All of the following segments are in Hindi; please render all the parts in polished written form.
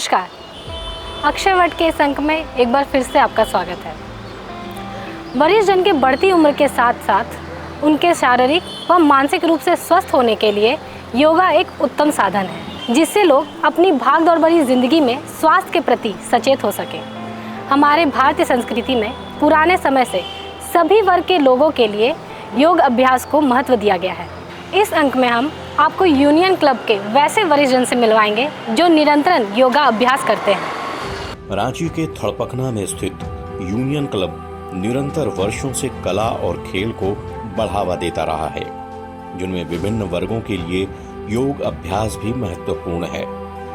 नमस्कार, अक्षय वट के इस अंक में एक बार फिर से आपका स्वागत है। वरिष्ठ जन की बढ़ती उम्र के साथ साथ उनके शारीरिक व मानसिक रूप से स्वस्थ होने के लिए योगा एक उत्तम साधन है, जिससे लोग अपनी भागदौड़ भरी जिंदगी में स्वास्थ्य के प्रति सचेत हो सकें। हमारे भारतीय संस्कृति में पुराने समय से सभी वर्ग के लोगों के लिए योग अभ्यास को महत्व दिया गया है। इस अंक में हम आपको यूनियन क्लब के वैसे वरिष्ठ जन से मिलवाएंगे जो निरंतर योगा अभ्यास करते हैं। रांची के थड़पकना में स्थित यूनियन क्लब निरंतर वर्षों से कला और खेल को बढ़ावा देता रहा है, जिनमें विभिन्न वर्गों के लिए योग अभ्यास भी महत्वपूर्ण है।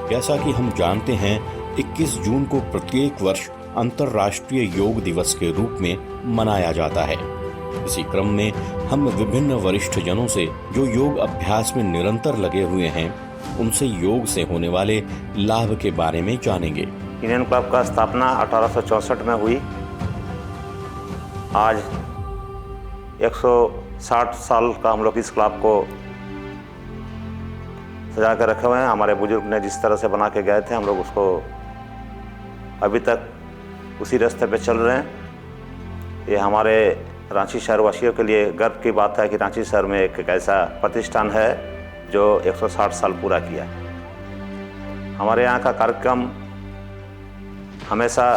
जैसा कि हम जानते हैं, 21 जून को प्रत्येक वर्ष अंतर्राष्ट्रीय योग दिवस के रूप में मनाया जाता है। इसी क्रम में हम विभिन्न वरिष्ठ जनों से जो योग अभ्यास में निरंतर लगे हुए हैं, उनसे योग से होने वाले लाभ के बारे में जानेंगे। यूनियन क्लब का स्थापना 1864 में हुई। आज 160 साल का हम लोग इस क्लब को सजा कर रखे हुए हैं। हमारे बुजुर्ग ने जिस तरह से बना के गए थे, हम लोग उसको अभी तक उसी रास्ते पे चल रहे हैं। ये हमारे रांची शहरवासियों के लिए गर्व की बात है कि रांची शहर में एक ऐसा प्रतिष्ठान है जो 160 साल पूरा किया। हमारे यहाँ का कार्यक्रम हमेशा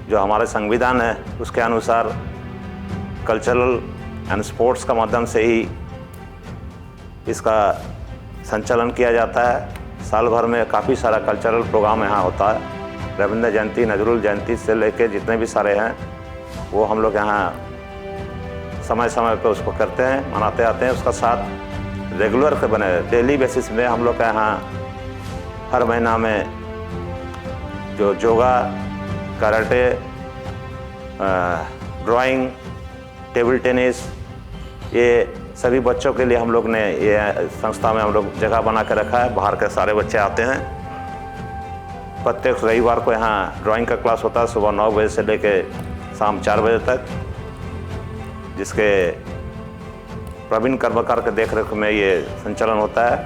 जो हमारे संविधान है उसके अनुसार कल्चरल एंड स्पोर्ट्स का माध्यम से ही इसका संचालन किया जाता है। साल भर में काफ़ी सारा कल्चरल प्रोग्राम यहाँ होता है। रविंद्र जयंती, नजरुल जयंती से लेके जितने भी सारे हैं वो हम लोग यहाँ समय समय पे उसको करते हैं, मनाते आते हैं। उसका साथ रेगुलर के बने डेली बेसिस में हम लोग के यहाँ हर महीना में जो yoga, karate, drawing, table tennis, ये सभी बच्चों के लिए हम लोग ने ये संस्था में हम लोग जगह बना के रखा है। बाहर के सारे बच्चे आते हैं। प्रत्येक रविवार को यहाँ ड्राइंग का क्लास होता है सुबह 9 बजे से लेके शाम 4 बजे तक, जिसके प्रवीण कर्मकार के देखरेख में ये संचालन होता है।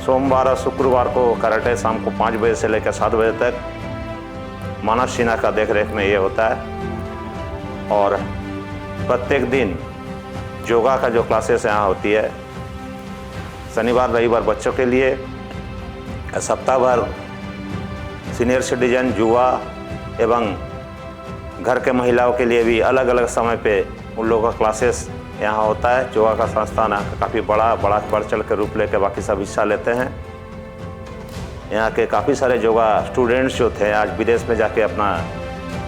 सोमवार और शुक्रवार को कराटे शाम को 5 बजे से लेकर 7 बजे तक मानस सिन्हा का देखरेख में ये होता है। और प्रत्येक दिन योगा का जो क्लासेस यहाँ होती है, शनिवार रविवार बच्चों के लिए, सप्ताह भर सीनियर सिटीजन, युवा एवं घर के महिलाओं के लिए भी अलग अलग समय पे उन लोगों का क्लासेस यहाँ होता है। योगा का संस्थान काफ़ी बड़ा बढ़ चढ़ के रूप लेकर बाकी सब हिस्सा लेते हैं। यहाँ के काफ़ी सारे योगा स्टूडेंट्स जो थे आज विदेश में जाके अपना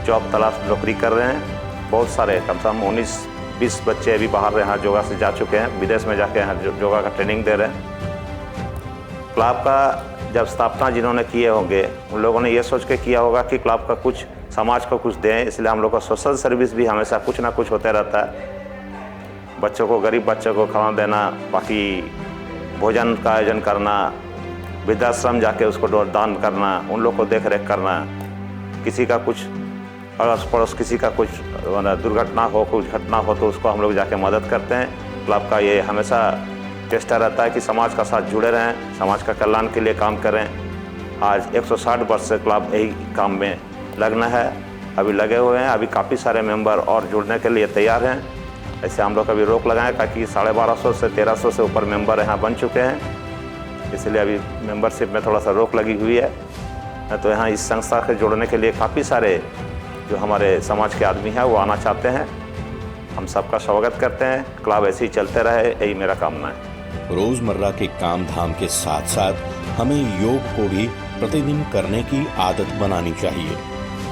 जॉब तलाश नौकरी कर रहे हैं। बहुत सारे कम से कम 19-20 बच्चे अभी बाहर यहाँ योगा से जा चुके हैं, विदेश में जाके यहाँ योगा का ट्रेनिंग दे रहे हैं। क्लब का जब स्थापना जिन्होंने किए होंगे उन लोगों ने ये सोच के किया होगा कि क्लब का कुछ समाज को कुछ दें, इसलिए हम लोग का सोशल सर्विस भी हमेशा कुछ ना कुछ होते रहता है। बच्चों को, गरीब बच्चों को खाना देना, बाकी भोजन का आयोजन करना, वृद्धाश्रम जाके उसको दान करना, उन लोग को देख रेख करना, किसी का कुछ अड़ोस पड़ोस किसी का कुछ दुर्घटना हो, कुछ घटना हो तो उसको हम लोग जाके मदद करते हैं। क्लब का ये हमेशा चेष्टा रहता है कि समाज का साथ जुड़े रहें, समाज का कल्याण के लिए काम करें। आज 160 वर्ष से क्लब यही काम में लगना है, अभी लगे हुए हैं। अभी काफ़ी सारे मेंबर और जुड़ने के लिए तैयार हैं। ऐसे हम लोग अभी रोक लगाएं ताकि 1250 से 1300 से ऊपर मेंबर यहाँ बन चुके हैं, इसलिए अभी मेंबरशिप में थोड़ा सा रोक लगी हुई है। तो यहाँ इस संस्था से जुड़ने के लिए काफ़ी सारे जो हमारे समाज के आदमी हैं वो आना चाहते हैं। हम सबका स्वागत करते हैं। क्लब ऐसे ही चलते रहे, यही मेरा कामना है। रोजमर्रा के काम धाम के साथ साथ हमें योग को भी प्रतिदिन करने की आदत बनानी चाहिए।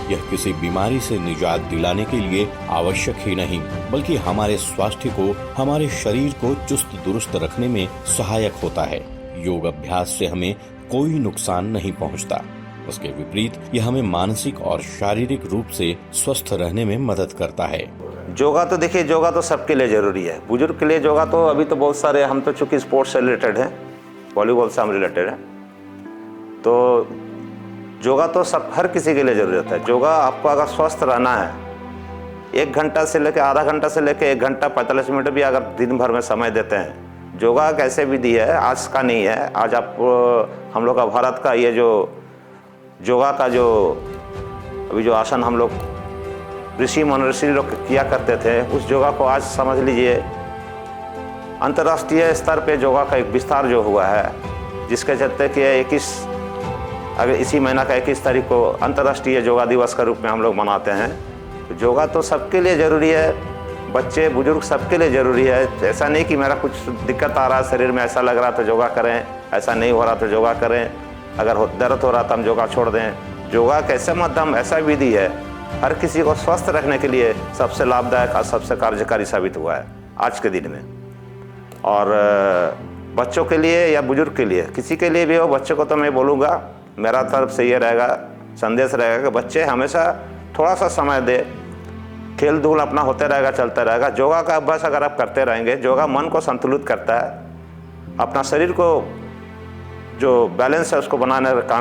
यह किसी बीमारी से निजात दिलाने के लिए आवश्यक ही नहीं, बल्कि हमारे स्वास्थ्य को, हमारे शरीर को चुस्त दुरुस्त रखने में सहायक होता है। योग अभ्यास से हमें कोई नुकसान नहीं पहुंचता। उसके विपरीत यह हमें मानसिक और शारीरिक रूप से स्वस्थ रहने में मदद करता है। योगा तो देखिए, योगा तो सबके लिए ज़रूरी है। बुजुर्ग के लिए योगा तो अभी तो बहुत सारे, हम तो चूँकि स्पोर्ट्स से रिलेटेड हैं, वॉलीबॉल से हम रिलेटेड हैं, तो योगा तो सब हर किसी के लिए ज़रूरत है। योगा आपको अगर स्वस्थ रहना है, 1 घंटा से लेकर आधा घंटा से लेकर 1 घंटा 45 मिनट भी अगर दिन भर में समय देते हैं, योगा एक ऐसे विधि है, आज का नहीं है। आज आप हम लोग का भारत का ये जो योगा का जो अभी जो आसन हम लोग ऋषि महर्षि लोग किया करते थे, उस योगा को आज समझ लीजिए अंतर्राष्ट्रीय स्तर पे योगा का एक विस्तार जो हुआ है, जिसके चलते कि अगर इसी महीना का 21 तारीख को अंतर्राष्ट्रीय योगा दिवस के रूप में हम लोग मनाते हैं। तो योगा तो सबके लिए ज़रूरी है, बच्चे बुजुर्ग सबके लिए ज़रूरी है। ऐसा नहीं कि मेरा कुछ दिक्कत आ रहा है शरीर में, ऐसा लग रहा तो योगा करें, ऐसा नहीं हो रहा तो योगा करें, अगर दर्द हो रहा तो हम योगा छोड़ दें। योगा एक ऐसा माध्यम, ऐसा विधि है, हर किसी को स्वस्थ रखने के लिए सबसे लाभदायक और सबसे कार्यकारी साबित हुआ है आज के दिन में। और बच्चों के लिए या बुजुर्ग के लिए, किसी के लिए भी हो, बच्चों को तो मैं बोलूँगा, मेरा तरफ से ये रहेगा, संदेश रहेगा कि बच्चे हमेशा थोड़ा सा समय दे, खेल धूल अपना होते रहेगा, चलता रहेगा। योगा का अभ्यास अगर आप करते रहेंगे, योगा मन को संतुलित करता है, अपना शरीर को जो बैलेंस है उसको बनाने का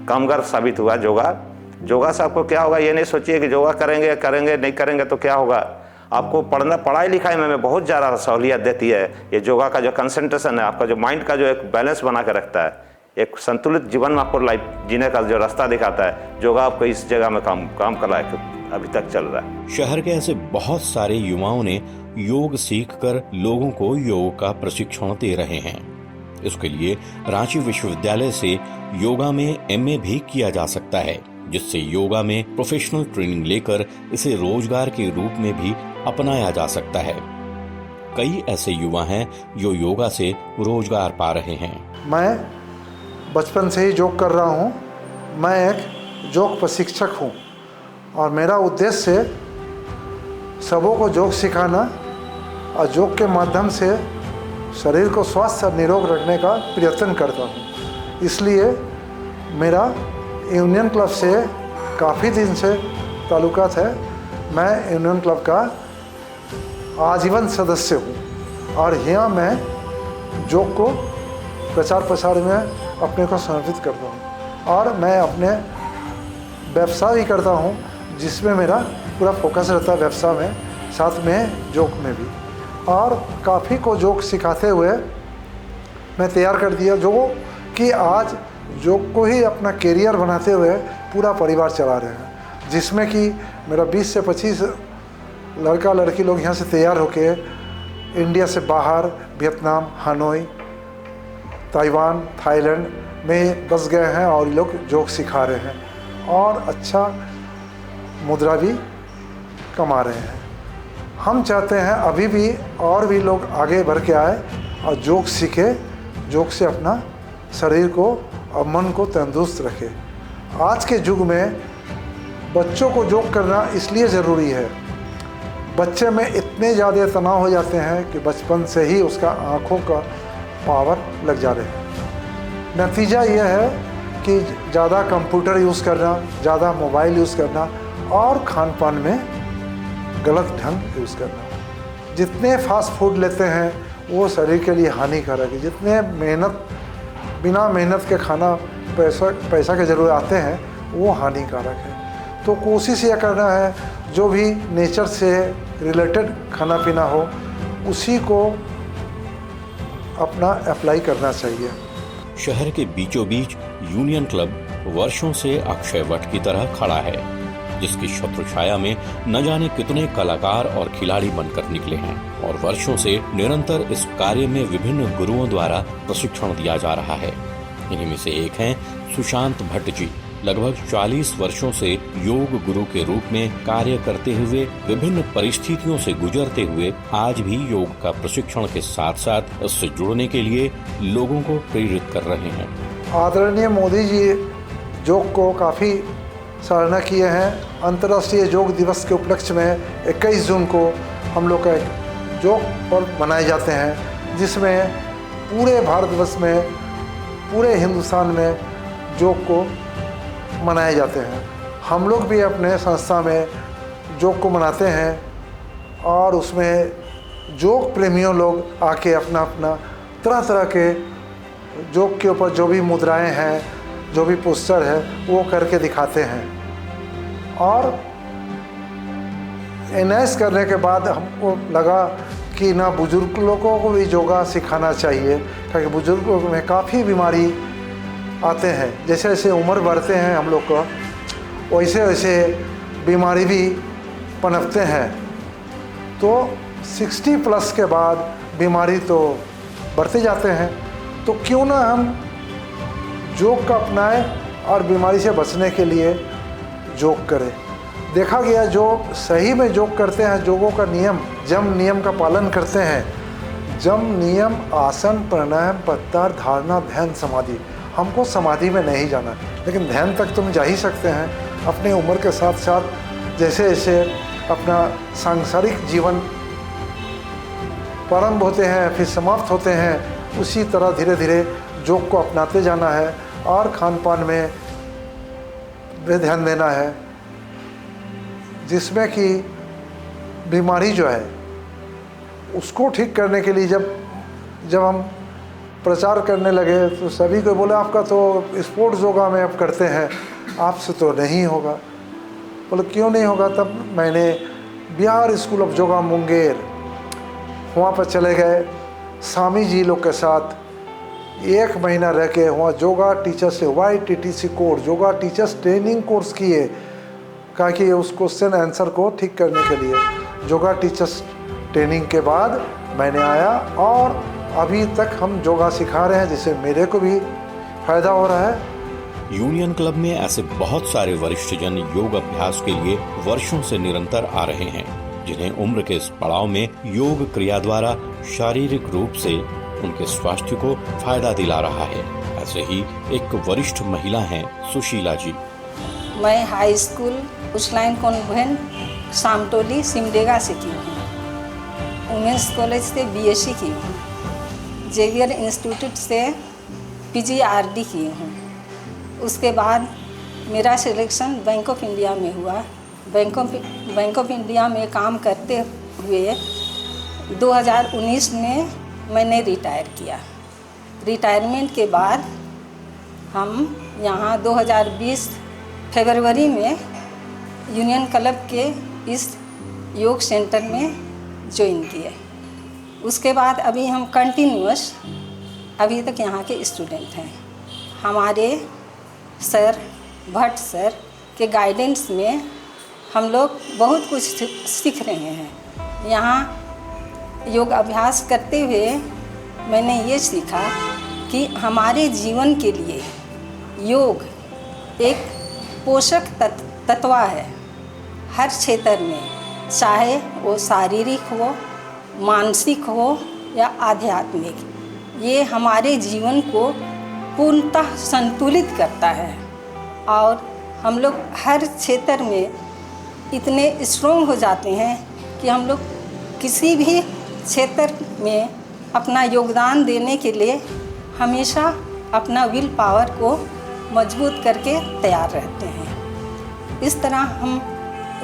कामगार साबित हुआ योगा से आपको क्या होगा, ये नहीं सोचिए कि योगा करेंगे नहीं करेंगे तो क्या होगा। आपको पढ़ाई लिखाई में बहुत ज़्यादा सहूलियत देती है ये योगा का जो कंसंट्रेशन है, आपका जो माइंड का जो एक बैलेंस बना के रखता है, एक संतुलित जीवन में आपको लाइफ जीने का जो रास्ता दिखाता है। योगा आपको इस जगह में काम कर रहा है, अभी तक चल रहा है। शहर के ऐसे बहुत सारे युवाओं ने योग सीखकर लोगों को योग का प्रशिक्षण दे रहे हैं। इसके लिए रांची विश्वविद्यालय से योगा में MA भी किया जा सकता है, जिससे योगा में प्रोफेशनल ट्रेनिंग लेकर इसे रोजगार के रूप में भी अपनाया जा सकता है। कई ऐसे युवा हैं जो योगा से रोजगार पा रहे हैं। मैं बचपन से ही योग कर रहा हूँ। मैं एक योग प्रशिक्षक हूँ और मेरा उद्देश्य सबों को योग सिखाना और योग के माध्यम से शरीर को स्वस्थ और निरोग रखने का प्रयत्न करता हूँ। इसलिए मेरा यूनियन क्लब से काफ़ी दिन से ताल्लुकात है। मैं यूनियन क्लब का आजीवन सदस्य हूँ और यहाँ मैं योग को प्रचार प्रसार में अपने को समर्पित करता हूँ और मैं अपने व्यवसाय भी करता हूँ, जिसमें मेरा पूरा फोकस रहता है व्यवसाय में, साथ में योग में भी। और काफ़ी को योग सिखाते हुए मैं तैयार कर दिया, जो कि आज योग को ही अपना कैरियर बनाते हुए पूरा परिवार चला रहे हैं, जिसमें कि मेरा 20 से 25 लड़का लड़की लोग यहाँ से तैयार होके इंडिया से बाहर वियतनाम, हनोई, ताइवान, थाईलैंड में बस गए हैं और ये लोग योग सिखा रहे हैं और अच्छा मुद्रा भी कमा रहे हैं। हम चाहते हैं अभी भी और भी लोग आगे बढ़ के आए और योग सीखे, योग से अपना शरीर को और मन को तंदुरुस्त रखे। आज के युग में बच्चों को योग करना इसलिए ज़रूरी है, बच्चे में इतने ज़्यादा तनाव हो जाते हैं कि बचपन से ही उसका आँखों का पावर लग जा रहे हैं। नतीजा यह है कि ज़्यादा कंप्यूटर यूज़ करना, ज़्यादा मोबाइल यूज़ करना और खान पान में गलत ढंग यूज़ करना। जितने फास्ट फूड लेते हैं वो शरीर के लिए हानिकारक है। जितने बिना मेहनत के खाना पैसा के ज़रूर आते हैं वो हानिकारक है। तो कोशिश यह करना है जो भी नेचर से रिलेटेड खाना पीना हो उसी को अपना अप्लाई करना चाहिए। शहर के बीचों बीच यूनियन क्लब वर्षों से अक्षय वट की तरह खड़ा है, जिसकी छत्र छाया में न जाने कितने कलाकार और खिलाड़ी बनकर निकले हैं और वर्षों से निरंतर इस कार्य में विभिन्न गुरुओं द्वारा प्रशिक्षण दिया जा रहा है। इन्हीं में से एक हैं सुशांत भट्ट जी। लगभग 40 वर्षों से योग गुरु के रूप में कार्य करते हुए विभिन्न परिस्थितियों से गुजरते हुए आज भी योग का प्रशिक्षण के साथ साथ इससे जुड़ने के लिए लोगों को प्रेरित कर रहे हैं। आदरणीय मोदी जी योग को काफ़ी सराहना किए हैं। अंतर्राष्ट्रीय योग दिवस के उपलक्ष्य में 21 जून को हम लोग का एक योग पर्व मनाए जाते हैं, जिसमें पूरे भारतवर्ष में, पूरे हिंदुस्तान में योग को मनाए जाते हैं। हम लोग भी अपने संस्था में योग को मनाते हैं और उसमें योग प्रेमियों लोग आके अपना तरह तरह के योग के ऊपर जो भी मुद्राएं हैं, जो भी पोस्टर है वो करके दिखाते हैं। और एनएस करने के बाद हमको लगा कि ना बुजुर्ग लोगों को भी योगा सिखाना चाहिए, क्योंकि बुजुर्ग लोगों में काफ़ी बीमारी आते हैं। जैसे जैसे उम्र बढ़ते हैं हम लोग को, वैसे वैसे बीमारी भी पनपते हैं। तो 60 प्लस के बाद बीमारी तो बढ़ते जाते हैं। तो क्यों ना हम योग का अपनाएं और बीमारी से बचने के लिए योग करें। देखा गया जो सही में योग करते हैं, योगों का नियम, जम नियम का पालन करते हैं, जम नियम, आसन, प्राणायाम, प्रत्याहार, धारणा, ध्यान, समाधि। हमको समाधि में नहीं जाना, लेकिन ध्यान तक तुम जा ही सकते हैं। अपने उम्र के साथ साथ जैसे जैसे अपना सांसारिक जीवन प्रारंभ होते हैं फिर समाप्त होते हैं, उसी तरह धीरे धीरे योग को अपनाते जाना है और खान पान में भी ध्यान देना है, जिसमें कि बीमारी जो है उसको ठीक करने के लिए जब हम प्रचार करने लगे तो सभी को बोले आपका तो स्पोर्ट्स योगा में आप करते हैं, आपसे तो नहीं होगा। बोले क्यों नहीं होगा। तब मैंने बिहार स्कूल ऑफ योगा मुंगेर वहाँ पर चले गए, स्वामी जी लोग के साथ 1 महीना रह के वहाँ योगा टीचर से YTTC course, yoga teachers training course किए, कहा कि उस क्वेश्चन आंसर को ठीक करने के लिए। योगा टीचर्स ट्रेनिंग के बाद मैंने आया और अभी तक हम योगा सिखा रहे हैं, जिससे मेरे को भी फायदा हो रहा है। यूनियन क्लब में ऐसे बहुत सारे वरिष्ठजन योग अभ्यास के लिए वर्षों से निरंतर आ रहे हैं, जिन्हें उम्र के इस पड़ाव में योग क्रिया द्वारा शारीरिक रूप से उनके स्वास्थ्य को फायदा दिला रहा है। ऐसे ही एक वरिष्ठ महिला हैं सुशीला जी। मैं हाई स्कूल उचलाइन कॉन्वेंट सामटोली सिमडेगा से की हूँ। वुमेंस कॉलेज से BSc की हूँ। जेवियर इंस्टीट्यूट से PGRD की हूँ। उसके बाद मेरा सिलेक्शन बैंक ऑफ इंडिया में हुआ। बैंक ऑफ इंडिया में काम करते हुए 2019 में मैंने रिटायर किया। रिटायरमेंट के बाद हम यहाँ 2020 फरवरी में यूनियन क्लब के इस योग सेंटर में ज्वाइन किए। उसके बाद अभी हम कंटिन्यूअस अभी तक यहाँ के स्टूडेंट हैं। हमारे सर भट्ट सर के गाइडेंस में हम लोग बहुत कुछ सीख रहे हैं। यहाँ योग अभ्यास करते हुए मैंने ये सीखा कि हमारे जीवन के लिए योग एक पोषक तत्व है। हर क्षेत्र में, चाहे वो शारीरिक हो, मानसिक हो या आध्यात्मिक, ये हमारे जीवन को पूर्णतः संतुलित करता है। और हम लोग हर क्षेत्र में इतने स्ट्रॉन्ग हो जाते हैं कि हम लोग किसी भी क्षेत्र में अपना योगदान देने के लिए हमेशा अपना विल पावर को मजबूत करके तैयार रहते हैं। इस तरह हम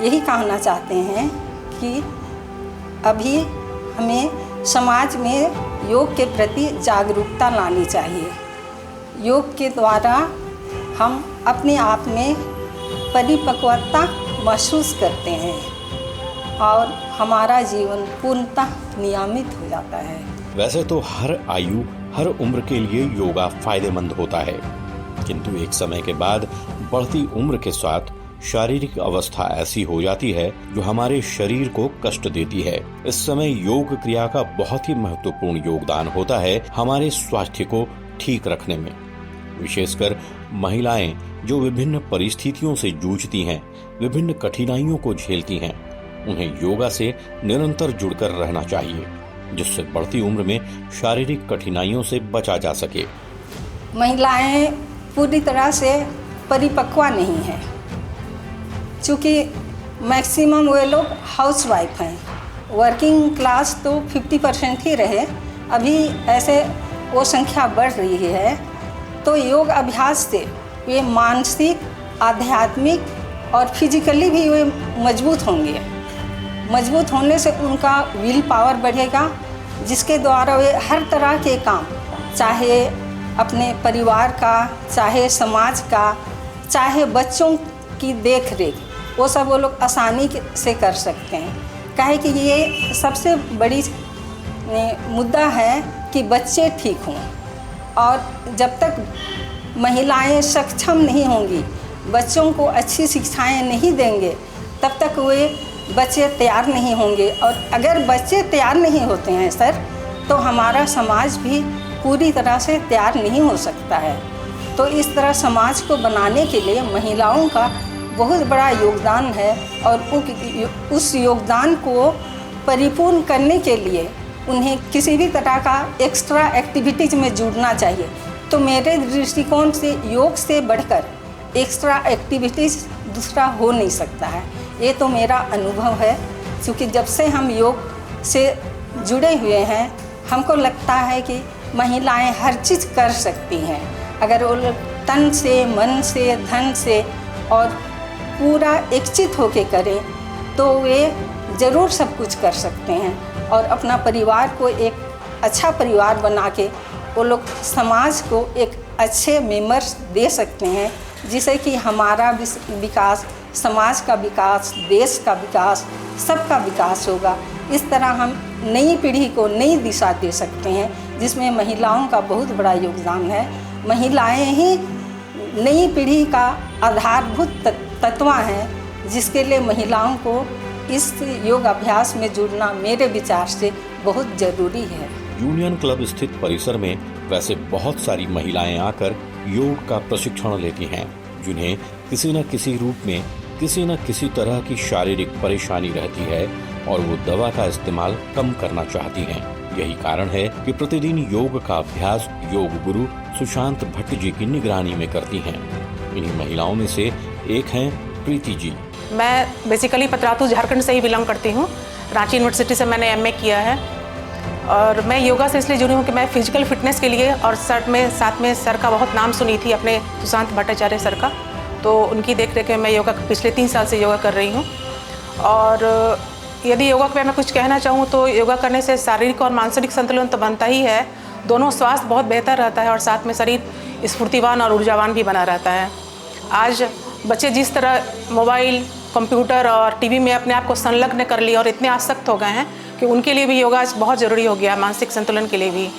यही कहना चाहते हैं कि अभी हमें समाज में योग के प्रति जागरूकता लानी चाहिए। योग के द्वारा हम अपने आप में परिपक्वता महसूस करते हैं और हमारा जीवन पूर्णतः नियमित हो जाता है। वैसे तो हर आयु, हर उम्र के लिए योगा फायदेमंद होता है, किंतु एक समय के बाद बढ़ती उम्र के साथ शारीरिक अवस्था ऐसी हो जाती है जो हमारे शरीर को कष्ट देती है। इस समय योग क्रिया का बहुत ही महत्वपूर्ण योगदान होता है हमारे स्वास्थ्य को ठीक रखने में। विशेषकर महिलाएं जो विभिन्न परिस्थितियों से जूझती हैं, विभिन्न कठिनाइयों को झेलती हैं, उन्हें योगा से निरंतर जुड़कर रहना चाहिए, जिससे बढ़ती उम्र में शारीरिक कठिनाइयों से बचा जा सके। महिलाएं पूरी तरह से परिपक्व नहीं हैं, चूँकि मैक्सिमम वे लोग हाउसवाइफ हैं। वर्किंग क्लास तो 50% ही रहे, अभी ऐसे वो संख्या बढ़ रही है। तो योग अभ्यास से वे मानसिक, आध्यात्मिक और फिजिकली भी वे मजबूत होंगे। मजबूत होने से उनका विल पावर बढ़ेगा, जिसके द्वारा वे हर तरह के काम, चाहे अपने परिवार का, चाहे समाज का, चाहे बच्चों की देख रेख, वो सब वो लोग आसानी से कर सकते हैं। काहे कि ये सबसे बड़ी मुद्दा है कि बच्चे ठीक हों, और जब तक महिलाएं सक्षम नहीं होंगी, बच्चों को अच्छी शिक्षाएं नहीं देंगे, तब तक वे बच्चे तैयार नहीं होंगे। और अगर बच्चे तैयार नहीं होते हैं सर, तो हमारा समाज भी पूरी तरह से तैयार नहीं हो सकता है। तो इस तरह समाज को बनाने के लिए महिलाओं का बहुत बड़ा योगदान है, और उस योगदान को परिपूर्ण करने के लिए उन्हें किसी भी तरह का एक्स्ट्रा एक्टिविटीज़ में जुड़ना चाहिए। तो मेरे दृष्टिकोण से योग से बढ़कर एक्स्ट्रा एक्टिविटीज़ दूसरा हो नहीं सकता है। ये तो मेरा अनुभव है, क्योंकि जब से हम योग से जुड़े हुए हैं, हमको लगता है कि महिलाएं हर चीज़ कर सकती हैं। अगर वो लोग तन से, मन से, धन से और पूरा एकचित होके करें, तो वे ज़रूर सब कुछ कर सकते हैं, और अपना परिवार को एक अच्छा परिवार बना के वो लोग समाज को एक अच्छे मेंबर्स दे सकते हैं, जिससे कि हमारा विकास, समाज का विकास, देश का विकास, सबका विकास होगा। इस तरह हम नई पीढ़ी को नई दिशा दे सकते हैं, जिसमें महिलाओं का बहुत बड़ा योगदान है। महिलाएं ही नई पीढ़ी का आधारभूत तत्व हैं, जिसके लिए महिलाओं को इस योग अभ्यास में जुड़ना मेरे विचार से बहुत ज़रूरी है। यूनियन क्लब स्थित परिसर में वैसे बहुत सारी महिलाएं आकर योग का प्रशिक्षण लेती हैं, जिन्हें किसी न किसी रूप में किसी न किसी तरह की शारीरिक परेशानी रहती है और वो दवा का इस्तेमाल कम करना चाहती हैं। यही कारण है कि प्रतिदिन योग का अभ्यास योग गुरु सुशांत भट्ट जी की निगरानी में करती हैं। इन्हीं महिलाओं में से एक हैं प्रीति जी। मैं बेसिकली पतरातू झारखंड से ही बिलोंग करती हूँ। रांची यूनिवर्सिटी से मैंने एमए किया है, और मैं योगा से इसलिए जुड़ी हूँ कि मैं फिजिकल फिटनेस के लिए, और साथ में सर का बहुत नाम सुनी थी, अपने सुशांत भट्टाचार्य सर का, तो उनकी देख रेख में मैं योगा पिछले 3 साल से योगा कर रही हूँ। और यदि योगा पे मैं कुछ कहना चाहूँ तो योगा करने से शारीरिक और मानसिक संतुलन तो बनता ही है, दोनों स्वास्थ्य बहुत बेहतर रहता है, और साथ में शरीर स्फूर्तिवान और ऊर्जावान भी बना रहता है। आज बच्चे जिस तरह मोबाइल, कंप्यूटर और टीवी में अपने आप को संलग्न कर लिए और इतने आसक्त हो गए हैं कि उनके लिए भी योगा बहुत ज़रूरी हो गया, मानसिक संतुलन के लिए भी।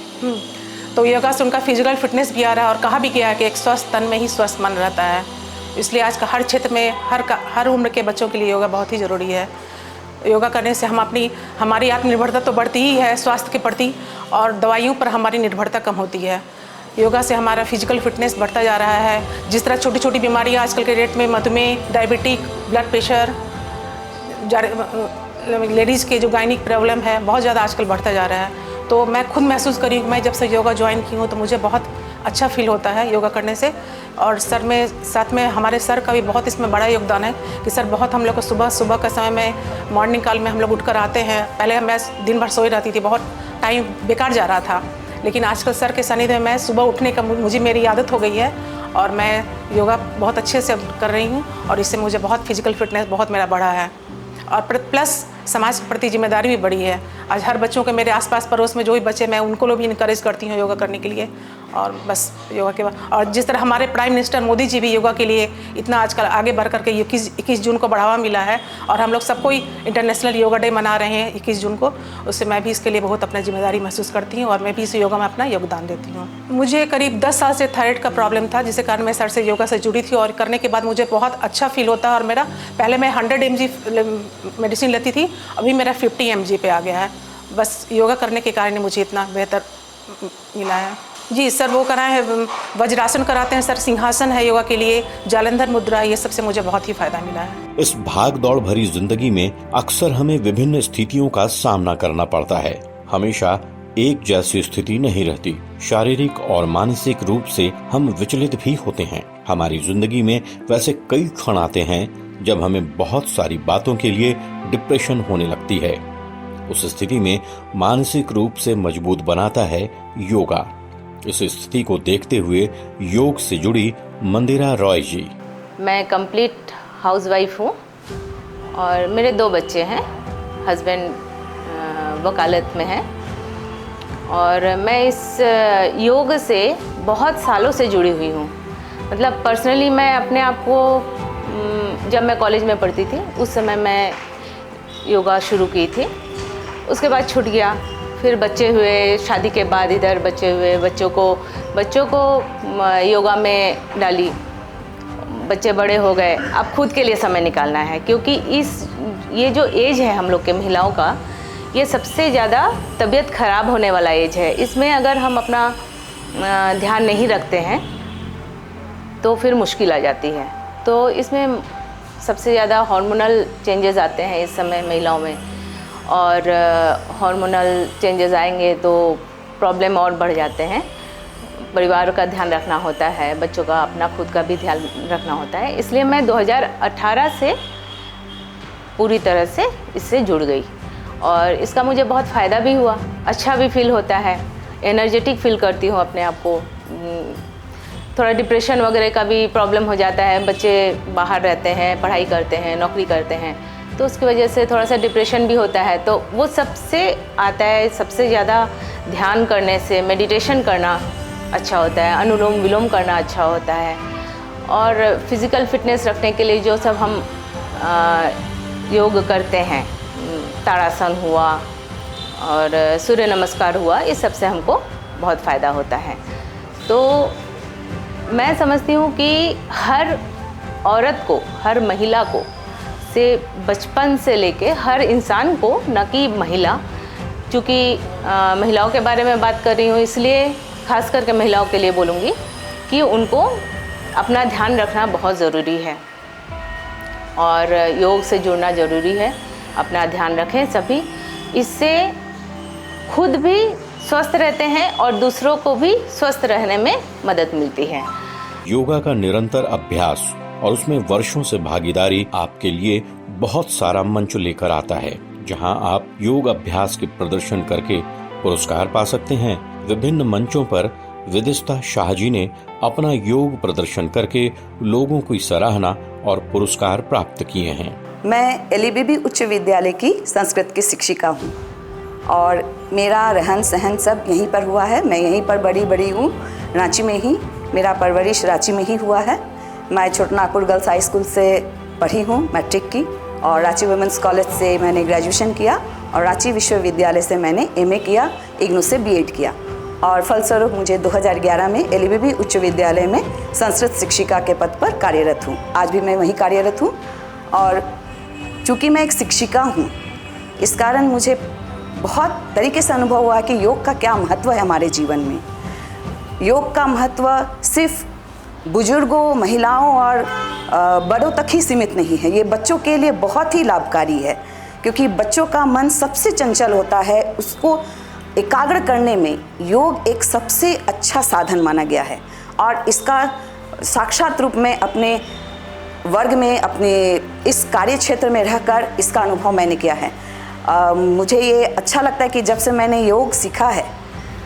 तो योगा से उनका फिजिकल फिटनेस भी आ रहा है, और कहा भी गया है कि एक स्वस्थ तन में ही स्वस्थ मन रहता है। इसलिए आज का हर क्षेत्र में हर उम्र के बच्चों के लिए योगा बहुत ही ज़रूरी है। योगा करने से हमारी आत्मनिर्भरता तो बढ़ती ही है स्वास्थ्य के प्रति, और दवाइयों पर हमारी निर्भरता कम होती है। योगा से हमारा फिजिकल फिटनेस बढ़ता जा रहा है। जिस तरह छोटी छोटी बीमारियाँ आजकल के डेट में, मधुमेह, डायबिटिक, ब्लड प्रेशर, लेडीज़ के जो गायनिक प्रॉब्लम है, बहुत ज़्यादा आजकल बढ़ता जा रहा है। तो मैं खुद महसूस करी, मैं जब से योगा ज्वाइन की हूँ तो मुझे बहुत अच्छा फील होता है योगा करने से। और साथ में हमारे सर का भी बहुत इसमें बड़ा योगदान है कि सर बहुत हम लोग को सुबह का समय में, मॉर्निंग कॉल में हम लोग उठकर आते हैं। पहले मैं दिन भर सोई रहती थी, बहुत टाइम बेकार जा रहा था, लेकिन आजकल सर के सानिध्य में मैं सुबह उठने का मेरी आदत हो गई है, और मैं योगा बहुत अच्छे से कर रही हूँ, और इससे मुझे बहुत फिजिकल फिटनेस बहुत मेरा बढ़ा है, और प्लस समाज के प्रति जिम्मेदारी भी बड़ी है। आज हर बच्चों के, मेरे आसपास पड़ोस में जो भी बच्चे, मैं उनको लोग भी इनकरेज करती हूँ योगा करने के लिए। और बस योगा के बाद, और जिस तरह हमारे प्राइम मिनिस्टर मोदी जी भी योगा के लिए इतना आजकल आगे बढ़ करके 21 जून को बढ़ावा मिला है, और हम लोग सबको इंटरनेशनल योगा डे मना रहे हैं 21 जून को। उससे मैं भी इसके लिए बहुत अपना जिम्मेदारी महसूस करती हूँ, और मैं भी इस योगा में अपना योगदान देती हूँ। मुझे करीब 10 साल से थायराइड का प्रॉब्लम था, जिसके कारण मैं सर से योगा से जुड़ी थी, और करने के बाद मुझे बहुत अच्छा फील होता है। और मेरा पहले मैं 100 mg मेडिसिन लेती थी, अभी मेरा 50 mg पे आ गया है। बस योगा करने के कारण मुझे इतना बेहतर मिला है। जी सर, वो कराए हैं, वज्रासन कराते हैं सर, सिंहासन है योगा के लिए, जालंधर मुद्रा, ये सबसे मुझे बहुत ही फायदा मिला है। इस भाग दौड़ भरी जिंदगी में अक्सर हमें विभिन्न स्थितियों का सामना करना पड़ता है। हमेशा एक जैसी स्थिति नहीं रहती। शारीरिक और मानसिक रूप से हम विचलित भी होते हैं। हमारी जिंदगी में वैसे कई क्षण आते हैं जब हमें बहुत सारी बातों के लिए डिप्रेशन होने लगती है। उस स्थिति में मानसिक रूप से मजबूत बनाता है योगा। इस स्थिति को देखते हुए योग से जुड़ी मंदिरा रॉय जी। मैं कंप्लीट हाउसवाइफ हूँ, और मेरे 2 बच्चे हैं। हस्बैंड वकालत में हैं, और मैं इस योग से बहुत सालों से जुड़ी हुई हूँ। मतलब पर्सनली मैं अपने आप को, जब मैं कॉलेज में पढ़ती थी उस समय मैं योगा शुरू की थी, उसके बाद छूट गया। फिर बच्चे हुए, शादी के बाद इधर बच्चे हुए, बच्चों को योगा में डाली, बच्चे बड़े हो गए। अब खुद के लिए समय निकालना है, क्योंकि ये जो एज है हम लोग के महिलाओं का, ये सबसे ज़्यादा तबीयत ख़राब होने वाला एज है। इसमें अगर हम अपना ध्यान नहीं रखते हैं तो फिर मुश्किल आ जाती है। तो इसमें सबसे ज़्यादा हार्मोनल चेंजेस आते हैं इस समय महिलाओं में, और हार्मोनल चेंजेस आएंगे तो प्रॉब्लम और बढ़ जाते हैं। परिवार का ध्यान रखना होता है, बच्चों का, अपना खुद का भी ध्यान रखना होता है। इसलिए मैं 2018 से पूरी तरह से इससे जुड़ गई और इसका मुझे बहुत फ़ायदा भी हुआ, अच्छा भी फील होता है, एनर्जेटिक फील करती हूँ अपने आप को। थोड़ा डिप्रेशन वगैरह का भी प्रॉब्लम हो जाता है, बच्चे बाहर रहते हैं, पढ़ाई करते हैं, नौकरी करते हैं, तो उसकी वजह से थोड़ा सा डिप्रेशन भी होता है। तो वो सबसे आता है, सबसे ज़्यादा ध्यान करने से, मेडिटेशन करना अच्छा होता है, अनुलोम विलोम करना अच्छा होता है। और फिज़िकल फिटनेस रखने के लिए जो सब हम योग करते हैं, ताड़ासन हुआ और सूर्य नमस्कार हुआ, इस सब से हमको बहुत फ़ायदा होता है। तो मैं समझती हूँ कि हर औरत को, हर महिला को से बचपन से लेके हर इंसान को, न कि महिला, चूँकि महिलाओं के बारे में बात कर रही हूँ इसलिए खास करके महिलाओं के लिए बोलूँगी कि उनको अपना ध्यान रखना बहुत ज़रूरी है और योग से जुड़ना ज़रूरी है। अपना ध्यान रखें सभी, इससे खुद भी स्वस्थ रहते हैं और दूसरों को भी स्वस्थ रहने में मदद मिलती है। योगा का निरंतर अभ्यास और उसमें वर्षों से भागीदारी आपके लिए बहुत सारा मंच लेकर आता है, जहां आप योग अभ्यास के प्रदर्शन करके पुरस्कार पा सकते हैं। विभिन्न मंचों पर विदिशा शाह जी ने अपना योग प्रदर्शन करके लोगों की सराहना और पुरस्कार प्राप्त किए हैं। मैं एलईबीबी उच्च विद्यालय की संस्कृत की शिक्षिका हूँ और मेरा रहन सहन सब यहीं पर हुआ है। मैं यहीं पर बड़ी हूँ, रांची में ही, मेरा परवरिश रांची में ही हुआ है। मैं छोटनागपुर गर्ल्स हाई स्कूल से पढ़ी हूँ मैट्रिक की, और रांची वुमेंस कॉलेज से मैंने ग्रेजुएशन किया, और रांची विश्वविद्यालय से मैंने एमए किया, इग्नू से बीएड किया, और फलस्वरूप मुझे 2011 में एलईबीबी उच्च विद्यालय में संस्कृत शिक्षिका के पद पर कार्यरत हूँ। आज भी मैं वहीं कार्यरत हूँ, और चूँकि मैं एक शिक्षिका हूँ, इस कारण मुझे बहुत तरीके से अनुभव हुआ कि योग का क्या महत्व है हमारे जीवन में। योग का महत्व सिर्फ बुजुर्गों, महिलाओं और बड़ों तक ही सीमित नहीं है, ये बच्चों के लिए बहुत ही लाभकारी है, क्योंकि बच्चों का मन सबसे चंचल होता है, उसको एकाग्र करने में योग एक सबसे अच्छा साधन माना गया है। और इसका साक्षात रूप में अपने वर्ग में, अपने इस कार्य क्षेत्र में रहकर इसका अनुभव मैंने किया है। मुझे ये अच्छा लगता है कि जब से मैंने योग सीखा है,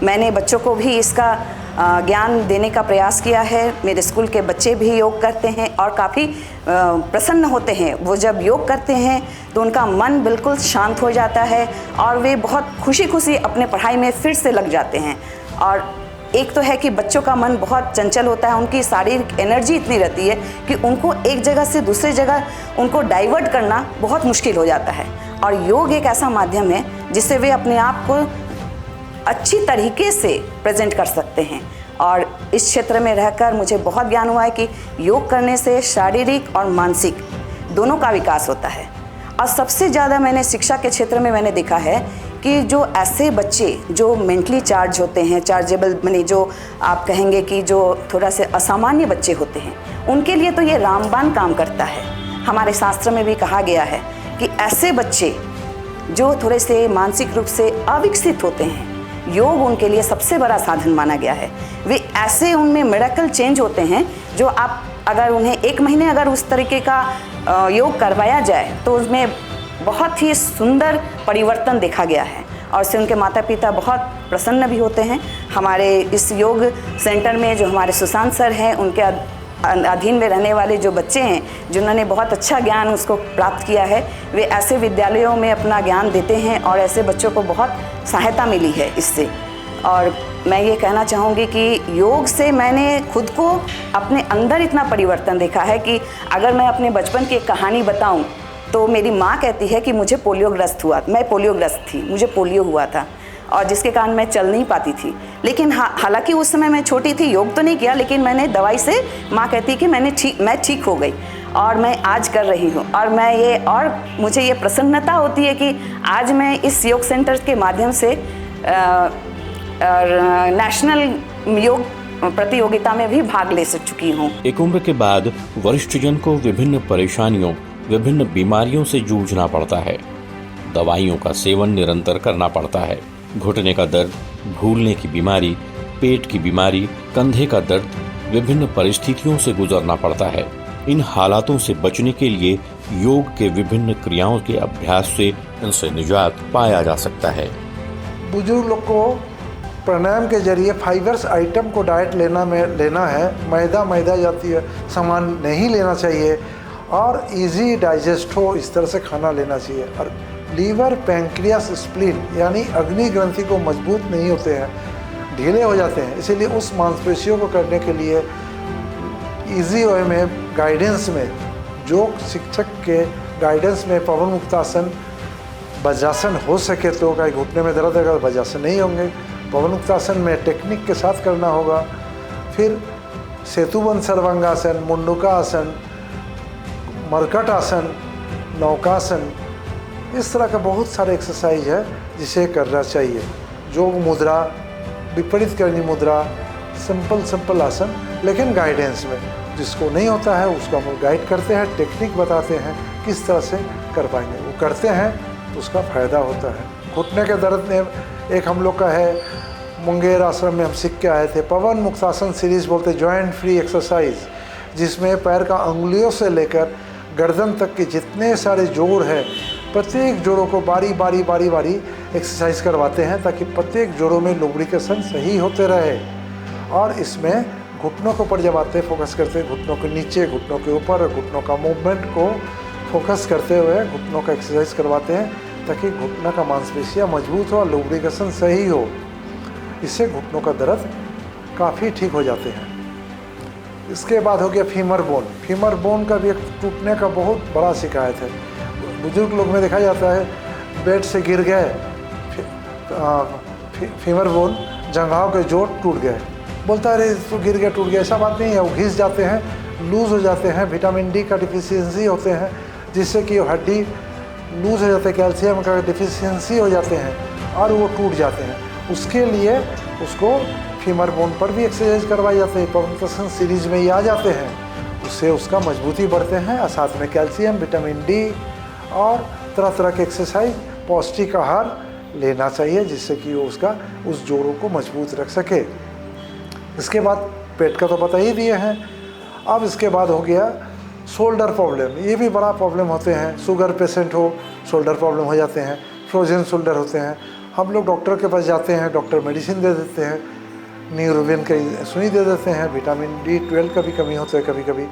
मैंने बच्चों को भी इसका ज्ञान देने का प्रयास किया है। मेरे स्कूल के बच्चे भी योग करते हैं और काफ़ी प्रसन्न होते हैं। वो जब योग करते हैं तो उनका मन बिल्कुल शांत हो जाता है और वे बहुत खुशी अपने पढ़ाई में फिर से लग जाते हैं। और एक तो है कि बच्चों का मन बहुत चंचल होता है, उनकी शारीरिक एनर्जी इतनी रहती है कि उनको एक जगह से दूसरी जगह उनको डाइवर्ट करना बहुत मुश्किल हो जाता है। और योग एक ऐसा माध्यम है जिससे वे अपने आप को अच्छी तरीके से प्रेजेंट कर सकते हैं। और इस क्षेत्र में रहकर मुझे बहुत ज्ञान हुआ है कि योग करने से शारीरिक और मानसिक दोनों का विकास होता है। और सबसे ज़्यादा मैंने शिक्षा के क्षेत्र में मैंने देखा है कि जो ऐसे बच्चे जो मेंटली चार्ज होते हैं, चार्जेबल, माने जो आप कहेंगे कि जो थोड़ा से असामान्य बच्चे होते हैं, उनके लिए तो ये रामबाण काम करता है। हमारे शास्त्र में भी कहा गया है कि ऐसे बच्चे जो थोड़े से मानसिक रूप से अविकसित होते हैं, योग उनके लिए सबसे बड़ा साधन माना गया है। वे ऐसे, उनमें मिरेकल चेंज होते हैं जो आप अगर उन्हें 1 महीने अगर उस तरीके का योग करवाया जाए तो उसमें बहुत ही सुंदर परिवर्तन देखा गया है और उससे उनके माता पिता बहुत प्रसन्न भी होते हैं। हमारे इस योग सेंटर में जो हमारे सुशांत सर हैं, उनके अधीन में रहने वाले जो बच्चे हैं जिन्होंने बहुत अच्छा ज्ञान उसको प्राप्त किया है, वे ऐसे विद्यालयों में अपना ज्ञान देते हैं और ऐसे बच्चों को बहुत सहायता मिली है इससे। और मैं ये कहना चाहूँगी कि योग से मैंने खुद को अपने अंदर इतना परिवर्तन देखा है कि अगर मैं अपने बचपन की एक कहानी बताऊँ तो मेरी माँ कहती है कि मुझे पोलियोग्रस्त हुआ, मैं पोलियोग्रस्त थी, मुझे पोलियो हुआ था। और जिसके कारण मैं चल नहीं पाती थी। लेकिन हालांकि उस समय मैं छोटी थी, योग तो नहीं किया, लेकिन मैंने दवाई से, माँ कहती कि मैं ठीक हो गई और मैं आज कर रही हूँ। और मुझे ये प्रसन्नता होती है कि आज मैं इस योग सेंटर के माध्यम से नेशनल योग प्रतियोगिता में भी भाग ले चुकी हूँ। एक उम्र के बाद वरिष्ठजन को विभिन्न परेशानियों, विभिन्न बीमारियों से जूझना पड़ता है। दवाइयों का सेवन निरंतर करना पड़ता है। घुटने का दर्द, भूलने की बीमारी, पेट की बीमारी, कंधे का दर्द, विभिन्न परिस्थितियों से गुजरना पड़ता है। इन हालातों से बचने के लिए योग के विभिन्न क्रियाओं के अभ्यास से इनसे निजात पाया जा सकता है। बुजुर्ग लोग को प्राणायाम के जरिए फाइबर्स आइटम को डाइट लेना है। मैदा जातीय सामान नहीं लेना चाहिए और इजी डाइजेस्ट हो, इस तरह से खाना लेना चाहिए। और लीवर, पैंक्रियास, स्प्लीन यानी अग्नि ग्रंथि को मजबूत नहीं होते हैं, ढीले हो जाते हैं। इसीलिए उस मांसपेशियों को करने के लिए इजी वे में, गाइडेंस में, योग शिक्षक के गाइडेंस में पवन मुक्तासन, वज्रासन हो सके तो, कहीं घुटने में दर्द है वज्रासन नहीं होंगे, पवन मुक्तासन में टेक्निक के साथ करना होगा। फिर सेतुबंध सर्वांगासन, मुंडुकासन, मरकट आसन, नौकासन, इस तरह का बहुत सारे एक्सरसाइज है जिसे करना चाहिए। योग मुद्रा, विपरीत करनी मुद्रा, सिंपल आसन, लेकिन गाइडेंस में। जिसको नहीं होता है उसको हम गाइड करते हैं, टेक्निक बताते हैं किस तरह से कर पाएंगे। वो करते हैं तो उसका फ़ायदा होता है। घुटने के दर्द में एक हम लोग का है, मुंगेर आश्रम में हम सीख के आए थे, पवन मुक्तासन सीरीज़ बोलते, जॉइंट फ्री एक्सरसाइज, जिसमें पैर का अंगुलियों से लेकर गर्दन तक के जितने सारे जोड़ हैं, प्रत्येक जोड़ों को बारी बारी एक्सरसाइज करवाते हैं ताकि प्रत्येक जोड़ों में लुब्रिकेशन सही होते रहे। और इसमें घुटनों के ऊपर जब आते फोकस करते हैं, घुटनों के नीचे, घुटनों के ऊपर, घुटनों का मूवमेंट को फोकस करते हुए घुटनों का एक्सरसाइज करवाते हैं ताकि घुटना का मांसपेशियाँ मजबूत हो और लुब्रिकेशन सही हो। इससे घुटनों का दर्द काफ़ी ठीक हो जाते हैं। इसके बाद हो गया फीमर बोन। फीमर बोन का भी एक टूटने का बहुत बड़ा शिकायत है। बुजुर्ग लोग में देखा जाता है, बेड से गिर गए, फीमर बोन, जंघाव के जोड़ टूट गए, बोलता है अरे तो गिर गया टूट गया। ऐसा बात नहीं है, वो घिस जाते हैं, लूज़ हो जाते हैं, विटामिन डी का डिफिशियंसी होते हैं जिससे कि हड्डी लूज़ हो जाते हैं, कैल्शियम का डिफिशियंसी हो जाते हैं और वो टूट जाते हैं। उसके लिए उसको फीमर बोन पर भी एक्सरसाइज करवाई जाती है। पवन मुक्तासन सीरीज में ये आ जाते हैं, उससे उसका मजबूती बढ़ते हैं और साथ में कैल्शियम, विटामिन डी और तरह तरह के एक्सरसाइज, पौष्टिक आहार लेना चाहिए जिससे कि वो उसका उस जोड़ों को मजबूत रख सके। इसके बाद पेट का तो बता ही दिए हैं। अब इसके बाद हो गया शोल्डर प्रॉब्लम। ये भी बड़ा प्रॉब्लम होते हैं। शुगर पेशेंट हो, शोल्डर प्रॉब्लम हो जाते हैं, फ्रोजन शोल्डर होते हैं। हम लोग डॉक्टर के पास जाते हैं, डॉक्टर मेडिसिन दे देते हैं, न्यूरोबिन की सुई दे देते हैं, विटामिन D12 का भी कमी होता है कभी कभी,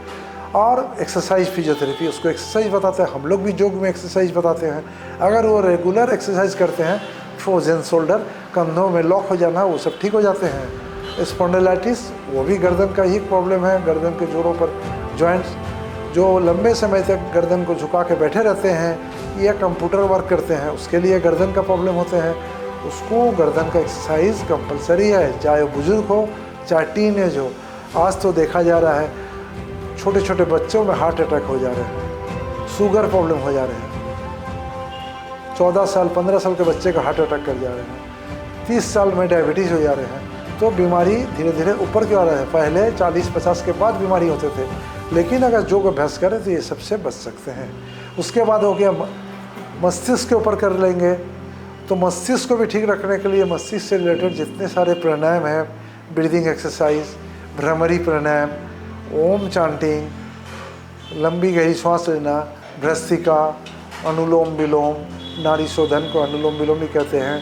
और एक्सरसाइज फिजियोथेरेपी, उसको एक्सरसाइज बताते हैं। हम लोग भी योग में एक्सरसाइज बताते हैं। अगर वो रेगुलर एक्सरसाइज करते हैं, फ्रोजन शोल्डर, कंधों में लॉक हो जाना, वो सब ठीक हो जाते हैं। स्पॉन्डिलाइटिस, वो भी गर्दन का ही प्रॉब्लम है। गर्दन के जोड़ों पर जॉइंट्स जो लंबे समय तक गर्दन को झुका के बैठे रहते हैं या कंप्यूटर वर्क करते हैं, उसके लिए गर्दन का प्रॉब्लम होते हैं। उसको गर्दन का एक्सरसाइज कंपलसरी है, चाहे वो बुजुर्ग हो चाहे टीनेज हो। आज तो देखा जा रहा है छोटे छोटे बच्चों में हार्ट अटैक हो जा रहे हैं, शुगर प्रॉब्लम हो जा रहे हैं। 14 साल 15 साल के बच्चे का हार्ट अटैक कर जा रहे हैं, 30 साल में डायबिटीज़ हो जा रहे हैं। तो बीमारी धीरे धीरे ऊपर की ओर है। पहले 40-50 के बाद बीमारी होते थे, लेकिन अगर योग अभ्यास करें तो ये सबसे बच सकते हैं। उसके बाद हो गया मस्तिष्क के ऊपर कर लेंगे, तो मस्तिष्क को भी ठीक रखने के लिए मस्तिष्क से रिलेटेड जितने सारे प्राणायाम हैं, ब्रीदिंग एक्सरसाइज, भ्रमरी प्राणायाम, ओम चांटिंग, लंबी गहरी सांस लेना, भ्रस्तिका, अनुलोम विलोम, नाड़ी शोधन को अनुलोम विलोम भी कहते हैं।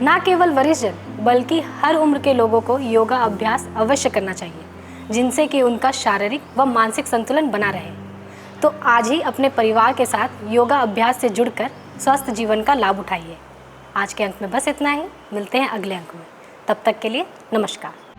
ना केवल वरिष्ठजन बल्कि हर उम्र के लोगों को योगा अभ्यास अवश्य करना चाहिए, जिनसे कि उनका शारीरिक व मानसिक संतुलन बना रहे। तो आज ही अपने परिवार के साथ योगा अभ्यास से जुड़कर स्वस्थ जीवन का लाभ उठाइए। आज के अंक में बस इतना ही। मिलते हैं अगले अंक में, तब तक के लिए नमस्कार।